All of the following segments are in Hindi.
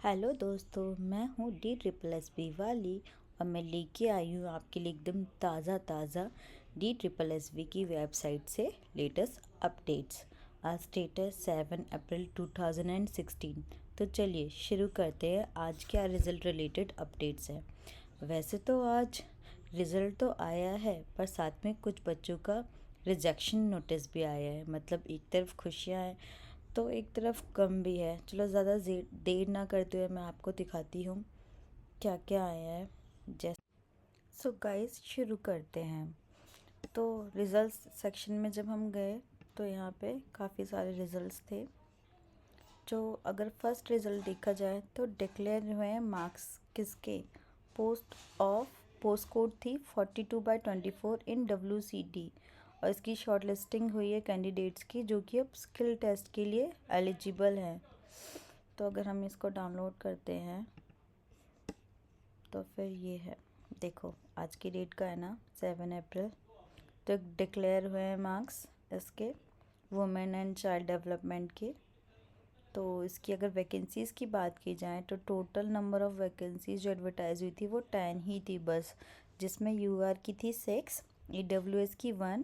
हेलो दोस्तों, मैं हूँ D SSSB वाली और मैं लेके आई हूँ आपके लिए एकदम ताज़ा D SSSB की वेबसाइट से लेटेस्ट अपडेट्स। आज डेट है 7 अप्रैल 2016। तो चलिए शुरू करते हैं आज क्या रिज़ल्ट रिलेटेड अपडेट्स हैं। वैसे तो आज रिज़ल्ट तो आया है, पर साथ में कुछ बच्चों का रिजेक्शन नोटिस भी आया है। मतलब एक तरफ खुशियाँ हैं तो एक तरफ कम भी है। चलो ज़्यादा देर ना करते हुए मैं आपको दिखाती हूँ क्या क्या आया है। जैसे सो गाइस शुरू करते हैं। तो रिज़ल्ट्स सेक्शन में जब हम गए तो यहाँ पे काफ़ी सारे रिज़ल्ट्स थे। जो अगर फर्स्ट रिज़ल्ट देखा जाए तो डिक्लेयर हुए हैं मार्क्स किसके, पोस्ट कोड थी 42/24 इन WCD और इसकी शॉर्ट लिस्टिंग हुई है कैंडिडेट्स की जो कि अब स्किल टेस्ट के लिए एलिजिबल हैं। तो अगर हम इसको डाउनलोड करते हैं तो फिर ये है, देखो आज की डेट का है ना 7 अप्रैल। तो डिक्लेयर हुए हैं मार्क्स इसके वुमेन एंड चाइल्ड डेवलपमेंट के। तो इसकी अगर वैकेंसीज़ की बात की जाए तो टोटल नंबर ऑफ़ वैकेंसीज़ जो एडवर्टाइज हुई थी वो 10 ही थी बस, जिसमें UR की थी 6, EWS की 1,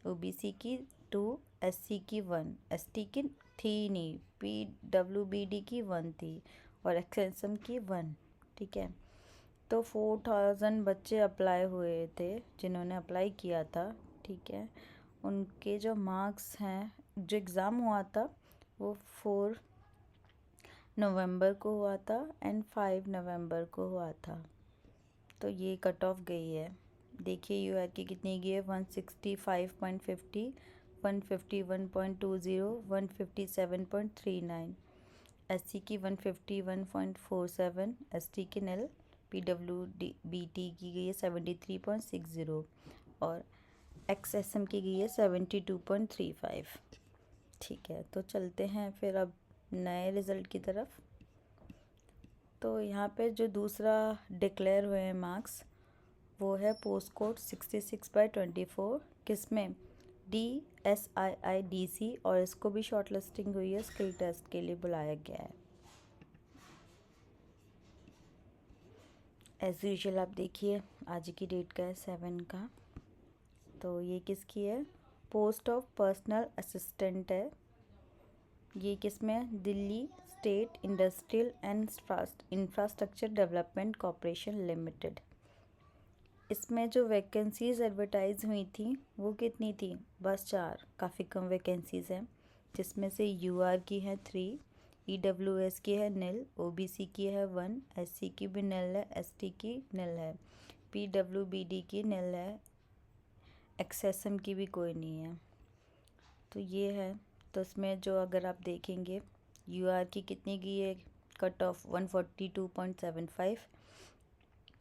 OBC की 2, SC की 1, ST की थी नहीं, PWBD की 1 थी और XSM की 1। ठीक है, तो 4000 बच्चे अप्लाई हुए थे जिन्होंने अप्लाई किया था। ठीक है, उनके जो मार्क्स हैं, जो एग्ज़ाम हुआ था वो 4 नवंबर को हुआ था एंड 5 नवंबर को हुआ था। तो ये कट ऑफ गई है। देखिए UR की कितनी गई है, 165.50, 151.20, 157.39, SC की 151.47, ST की nil, PWBT की गई है 73.60 और XSM की गई है 72.35। ठीक है, तो चलते हैं फिर अब नए रिज़ल्ट की तरफ। तो यहाँ पे जो दूसरा डिक्लेयर हुए हैं मार्क्स वो है पोस्ट कोड 66/24, किसमें DSIIDC और इसको भी शॉर्ट लिस्टिंग हुई है, स्किल टेस्ट के लिए बुलाया गया है। एज यूजुअल आप देखिए आज की डेट का है 7 का। तो ये किसकी है, पोस्ट ऑफ पर्सनल असिस्टेंट है। ये किसमें, Delhi state industrial and infrastructure development corporation limited. इसमें जो वैकेंसीज़ एडवर्टाइज हुई थी वो कितनी थी, बस 4, काफ़ी कम वैकेंसीज़ हैं। जिसमें से UR की है 3, EWS की है nil, OBC की है 1, SC की भी nil है, ST की nil है, PWBD की nil है, XSM की भी कोई नहीं है। तो ये है। तो इसमें जो अगर आप देखेंगे UR की कितनी गई है कट ऑफ 142.75,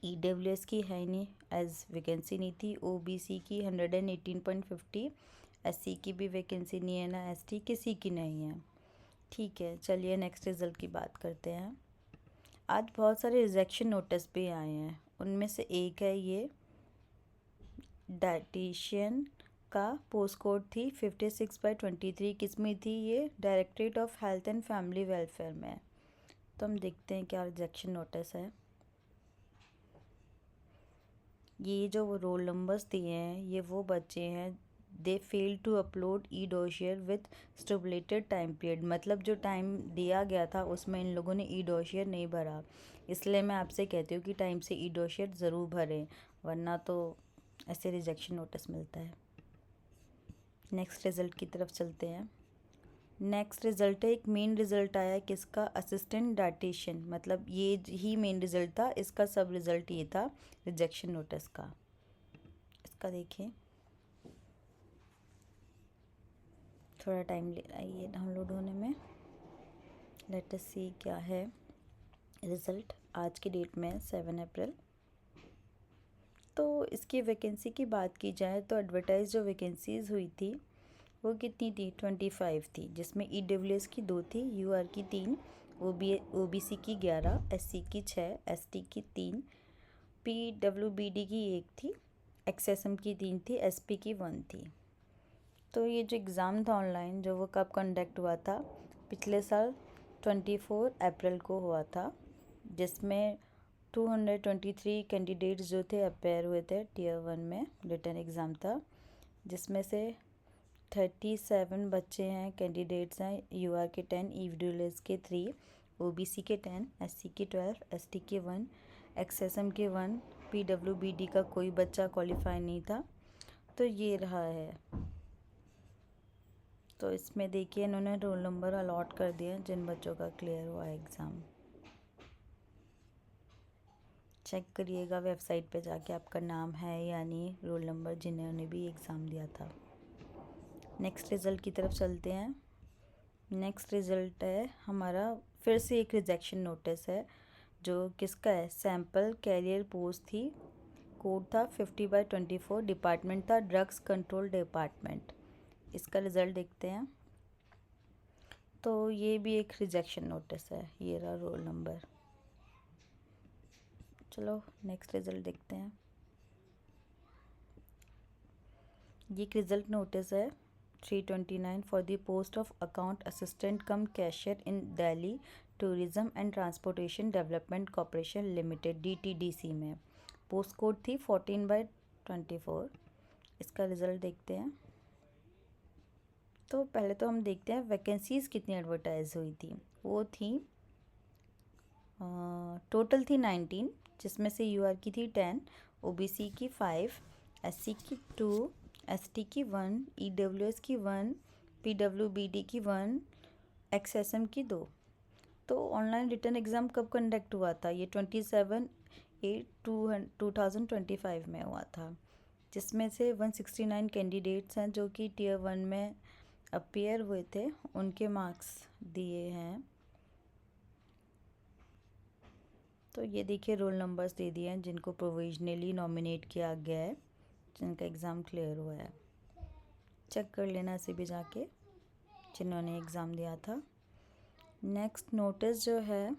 EWS की है नहीं एज वैकेंसी नहीं थी, OBC की 118.50, SC की भी वैकेंसी नहीं है ना, ST किसी की नहीं है। ठीक है, चलिए नेक्स्ट रिज़ल्ट की बात करते हैं। आज बहुत सारे रिजेक्शन नोटिस भी आए हैं, उनमें से एक है ये डाइटिशियन का, पोस्ट कोड थी 56/23, किस में थी ये, directorate of health and family welfare में। तो हम देखते हैं क्या रिजेक्शन नोटिस है। ये जो रोल नंबर्स दिए हैं ये वो बच्चे हैं, they fail to upload e dossier with stipulated time period. मतलब जो टाइम दिया गया था उसमें इन लोगों ने ई डोशियर नहीं भरा। इसलिए मैं आपसे कहती हूँ कि टाइम से ई डोशियर ज़रूर भरें, वरना तो ऐसे रिजेक्शन नोटिस मिलता है। नेक्स्ट रिज़ल्ट की तरफ चलते हैं। नेक्स्ट रिज़ल्ट है, एक मेन रिज़ल्ट आया है किसका, असिस्टेंट डाइटिशियन। मतलब ये ही मेन रिज़ल्ट था, इसका सब रिज़ल्ट ये था रिजेक्शन नोटिस का। इसका देखिए थोड़ा टाइम ले रहा है ये डाउनलोड होने में। लेट अस सी क्या है रिज़ल्ट आज की डेट में 7 अप्रैल। तो इसकी वैकेंसी की बात की जाए तो एडवर्टाइज जो वैकेंसीज़ हुई थी वो कितनी थी, 25 थी, जिसमें EWS की 2 थी, UR की 3, OBC की 11, SC की 6, ST की 3, PWBD की 1 थी, XSM की 3 थी, SP की 1 थी। तो ये जो एग्ज़ाम था ऑनलाइन जो वो कब कंडक्ट हुआ था, पिछले साल 24 अप्रैल को हुआ था। जिसमें 223 कैंडिडेट्स जो थे अपेयर हुए थे टियर 1 में, रिटन एग्ज़ाम था, जिसमें से 37 बच्चे हैं, कैंडिडेट्स हैं, यूआर के 10, ईडब्ल्यूएस के 3, ओबीसी के 10, एससी के 12, एसटी के 1, एक्सएसएम के 1, पीडब्ल्यूबीडी का कोई बच्चा क्वालिफाई नहीं था। तो ये रहा है। तो इसमें देखिए इन्होंने रोल नंबर अलॉट कर दिए जिन बच्चों का क्लियर हुआ एग्ज़ाम। चेक करिएगा वेबसाइट पे जाके आपका नाम है या नहीं, रोल नंबर जिन्होंने भी एग्ज़ाम दिया था। नेक्स्ट रिज़ल्ट की तरफ चलते हैं। नेक्स्ट रिज़ल्ट है हमारा, फिर से एक रिजेक्शन नोटिस है जो किसका है, सैम्पल कैरियर पोस्ट थी, कोड था 50/24, डिपार्टमेंट था ड्रग्स कंट्रोल डिपार्टमेंट। इसका रिज़ल्ट देखते हैं। तो ये भी एक रिजेक्शन नोटिस है, ये रहा रोल नंबर। चलो नेक्स्ट रिज़ल्ट देखते हैं। ये एक रिज़ल्ट नोटिस है 329 for the post of account assistant come cashier in Delhi tourism and transportation development corporation limited DTDC में। पोस्ट कोड थी 14/24। इसका रिज़ल्ट देखते हैं। तो पहले तो हम देखते हैं वैकेंसीज़ कितनी एडवर्टाइज हुई थी। वो थी टोटल थी 19, जिसमें से यूआर की थी 10, ओबीसी की 5, एससी की 2, एसटी की 1, ईडब्ल्यूएस की 1, पीडब्ल्यूबीडी की 1, एक्सएसएम की 2। तो ऑनलाइन रिटर्न एग्ज़ाम कब कंडक्ट हुआ था? ये 27/8/2025 में हुआ था, जिसमें से 169 कैंडिडेट्स हैं जो कि टियर 1 में अपीयर हुए थे, उनके मार्क्स दिए हैं। तो ये देखिए रोल नंबर्स दे दिए हैं जिनको प्रोविजनली नॉमिनेट किया गया है, जिनका एग्ज़ाम क्लियर हुआ है। चेक कर लेना इसे भी जाके जिन्होंने एग्ज़ाम दिया था। नेक्स्ट नोटिस जो है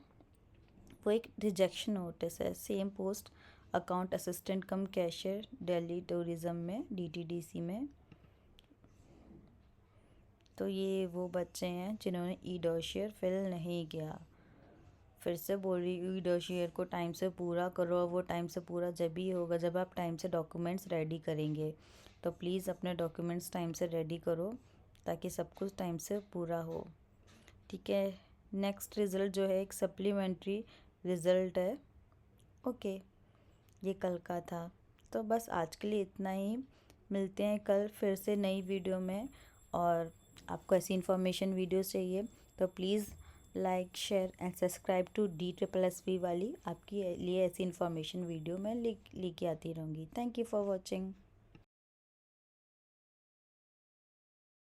वो एक रिजेक्शन नोटिस है, सेम पोस्ट अकाउंट असिस्टेंट कम कैशियर दिल्ली टूरिज़्म में DTDC में। तो ये वो बच्चे हैं जिन्होंने ई डोशियर फिल नहीं किया। फिर से बोल रही हूँ, ई डोशियर को टाइम से पूरा करो, और वो टाइम से पूरा जब ही होगा जब आप टाइम से डॉक्यूमेंट्स रेडी करेंगे। तो प्लीज़ अपने डॉक्यूमेंट्स टाइम से रेडी करो ताकि सब कुछ टाइम से पूरा हो, ठीक है। नेक्स्ट रिज़ल्ट जो है एक सप्लीमेंट्री रिज़ल्ट है। ओके, ये कल का था। तो बस आज के लिए इतना ही। मिलते हैं कल फिर से नई वीडियो में। और आपको ऐसी इन्फॉर्मेशन वीडियोस चाहिए तो please like share and subscribe to DSSB वाली। आपके लिए ऐसी इन्फॉर्मेशन वीडियो मैं लेके आती रहूँगी। Thank you for watching.